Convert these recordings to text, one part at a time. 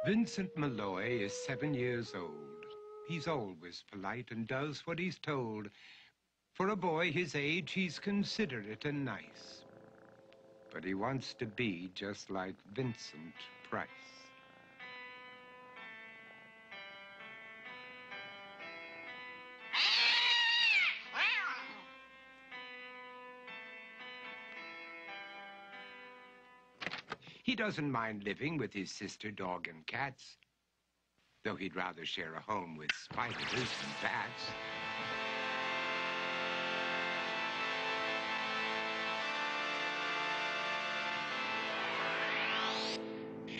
Vincent Malloy is 7 years old. He's always polite and does what he's told. For a boy his age, he's considerate and nice. But he wants to be just like Vincent Price. He doesn't mind living with his sister, dog, and cats, though he'd rather share a home with spiders and bats.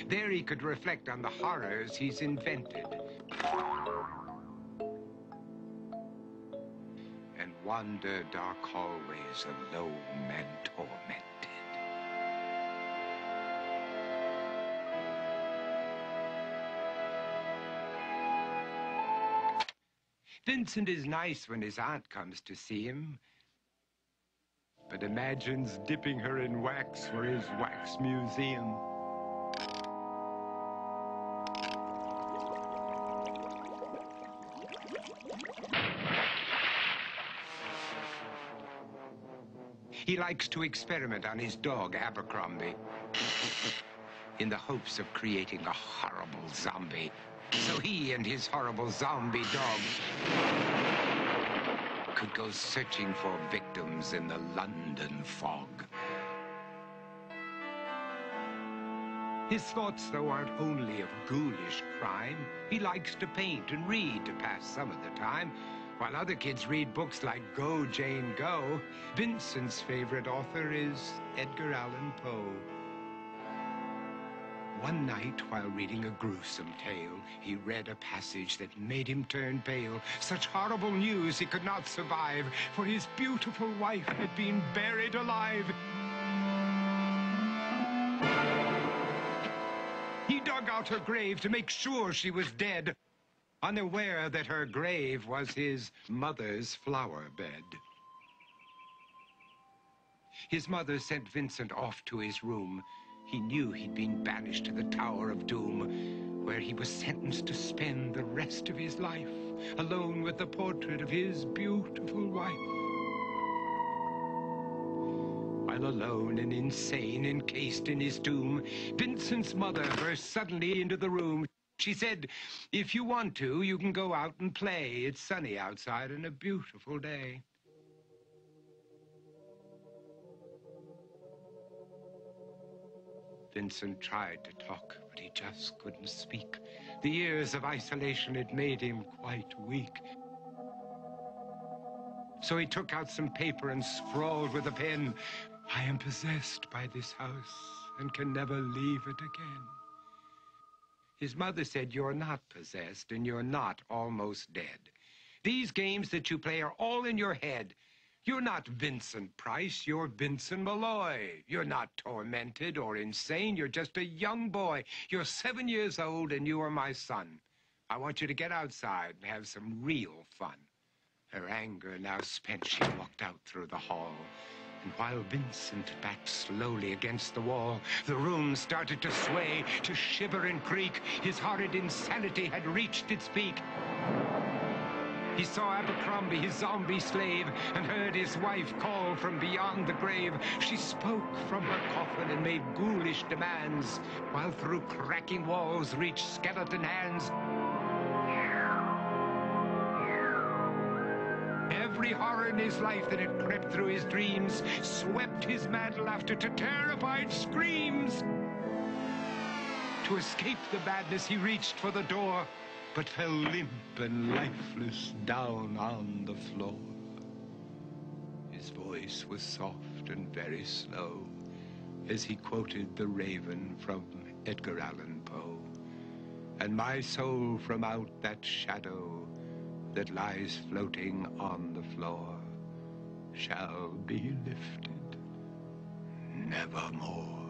There he could reflect on the horrors he's invented and wander dark hallways alone and tormented. Vincent is nice when his aunt comes to see him, but imagines dipping her in wax for his wax museum. He likes to experiment on his dog, Abercrombie, in the hopes of creating a horrible zombie. So he and his horrible zombie dog could go searching for victims in the London fog. His thoughts, though, aren't only of ghoulish crime. He likes to paint and read to pass some of the time. While other kids read books like Go, Jane, Go, Vincent's favorite author is Edgar Allan Poe. One night, while reading a gruesome tale, he read a passage that made him turn pale. Such horrible news he could not survive, for his beautiful wife had been buried alive. He dug out her grave to make sure she was dead, unaware that her grave was his mother's flower bed. His mother sent Vincent off to his room. He knew he'd been banished to the Tower of Doom, where he was sentenced to spend the rest of his life alone with the portrait of his beautiful wife. While alone and insane, encased in his tomb, Vincent's mother burst suddenly into the room. She said, "If you want to, you can go out and play. It's sunny outside and a beautiful day." Vincent tried to talk, but he just couldn't speak. The years of isolation had made him quite weak. So he took out some paper and scrawled with a pen, "I am possessed by this house and can never leave it again." His mother said, "You're not possessed and you're not almost dead. These games that you play are all in your head. You're not Vincent Price, you're Vincent Malloy. You're not tormented or insane, you're just a young boy. You're 7 years old and you are my son. I want you to get outside and have some real fun." Her anger now spent, she walked out through the hall. And while Vincent backed slowly against the wall, the room started to sway, to shiver and creak. His horrid insanity had reached its peak. He saw Abercrombie, his zombie slave, and heard his wife call from beyond the grave. She spoke from her coffin and made ghoulish demands, while through cracking walls reached skeleton hands. Every horror in his life that had crept through his dreams swept his mad laughter to terrified screams. To escape the madness, he reached for the door, but fell limp and lifeless down on the floor. His voice was soft and very slow as he quoted The Raven from Edgar Allan Poe. "And my soul from out that shadow that lies floating on the floor shall be lifted nevermore."